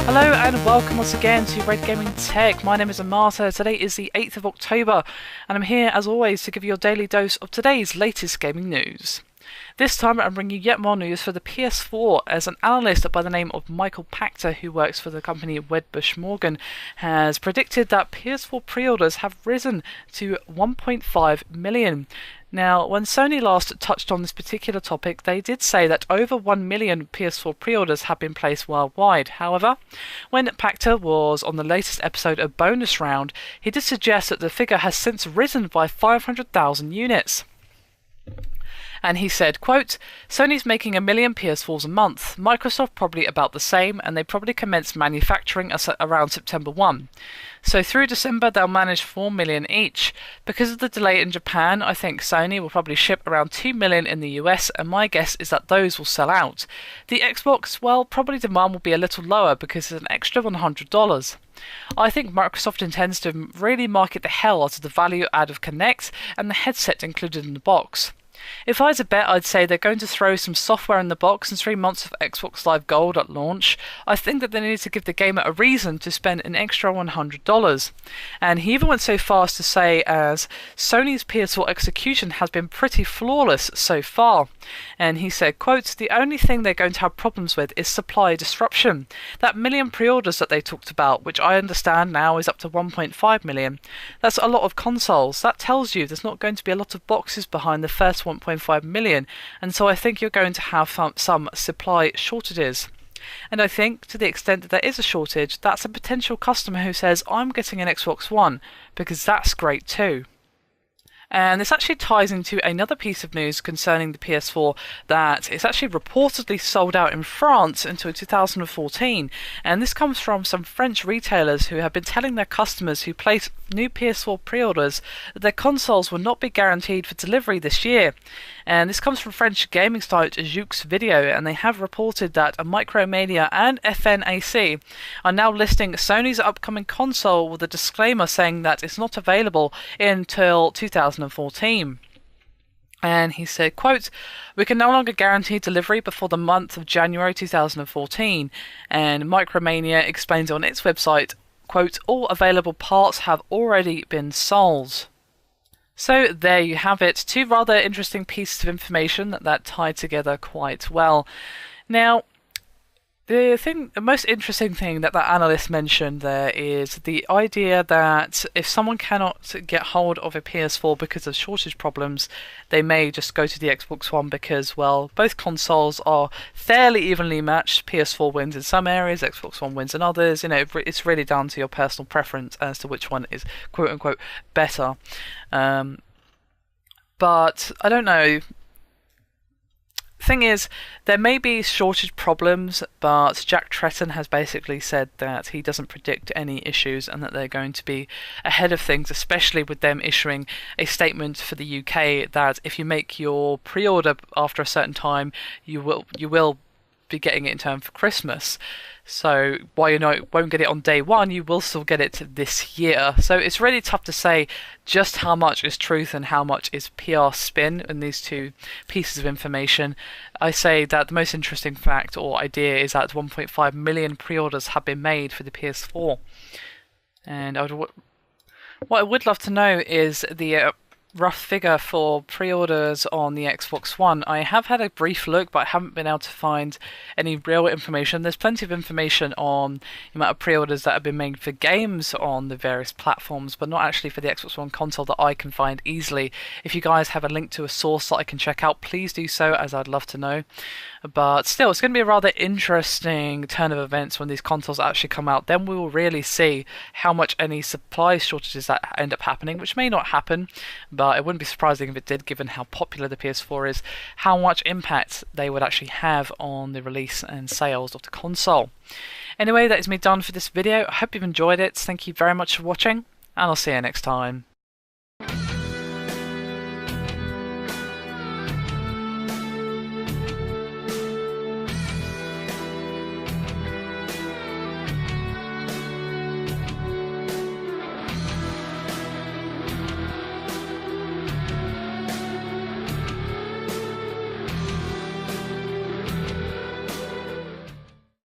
Hello and welcome once again to Red Gaming Tech. My name is Amata. Today is the 8th of October and I'm here as always to give you your daily dose of today's latest gaming news. This time I'm bringing you yet more news for the PS4 as an analyst by the name of Michael Pachter, who works for the company Wedbush Morgan, has predicted that PS4 pre-orders have risen to 1.5 million. Now, when Sony last touched on this particular topic, they did say that over 1 million PS4 pre-orders have been placed worldwide. However, when Pachter was on the latest episode of Bonus Round, he did suggest that the figure has since risen by 500,000 units. And he said, quote, Sony's making 1 million PS4s a month, Microsoft probably about the same, and they probably commenced manufacturing around September 1. So through December they'll manage 4 million each. Because of the delay in Japan, I think Sony will probably ship around 2 million in the US, and my guess is that those will sell out. The Xbox, well, probably demand will be a little lower because it's an extra $100. I think Microsoft intends to really market the hell out of the value add of Kinect and the headset included in the box. If I had to bet, I'd say they're going to throw some software in the box and 3 months of Xbox Live Gold at launch. I think that they need to give the gamer a reason to spend an extra $100. And he even went so far as to say as Sony's PS4 execution has been pretty flawless so far. And he said, quote, the only thing they're going to have problems with is supply disruption. That million pre-orders that they talked about, which I understand now is up to 1.5 million, that's a lot of consoles. That tells you there's not going to be a lot of boxes behind the first 1.5 million, and so I think you're going to have some supply shortages. And I think, to the extent that there is a shortage, that's a potential customer who says, I'm getting an Xbox One, because that's great too. And this actually ties into another piece of news concerning the PS4 that it's actually reportedly sold out in France until 2014. And this comes from some French retailers who have been telling their customers who place new PS4 pre-orders that their consoles will not be guaranteed for delivery this year. And this comes from French gaming site Jux Video, and they have reported that Micromania and FNAC are now listing Sony's upcoming console with a disclaimer saying that it's not available until 2014. And he said, quote, we can no longer guarantee delivery before the month of January 2014. And Micromania explains on its website, quote, all available parts have already been sold. So there you have it, two rather interesting pieces of information that tied together quite well. Now, the most interesting thing that analyst mentioned there is the idea that if someone cannot get hold of a PS4 because of shortage problems, they may just go to the Xbox One because, well, both consoles are fairly evenly matched. PS4 wins in some areas, Xbox One wins in others. You know, it's really down to your personal preference as to which one is quote-unquote better. But I don't know. Thing is, there may be shortage problems, but Jack Tretton has basically said that he doesn't predict any issues and that they're going to be ahead of things, especially with them issuing a statement for the UK that if you make your pre-order after a certain time, you will be getting it in time for Christmas. So while you won't get it on day one, you will still get it this year. So it's really tough to say just how much is truth and how much is PR spin in these two pieces of information. I say that the most interesting fact or idea is that 1.5 million pre-orders have been made for the PS4. And what I would love to know is the rough figure for pre-orders on the Xbox One. I have had a brief look, but I haven't been able to find any real information. There's plenty of information on the amount of pre-orders that have been made for games on the various platforms, but not actually for the Xbox One console that I can find easily. If you guys have a link to a source that I can check out, please do so, as I'd love to know. But still, it's going to be a rather interesting turn of events when these consoles actually come out. Then we will really see how much any supply shortages that end up happening, which may not happen, but it wouldn't be surprising if it did, given how popular the PS4 is, how much impact they would actually have on the release and sales of the console. Anyway, that is me done for this video. I hope you've enjoyed it. Thank you very much for watching, and I'll see you next time.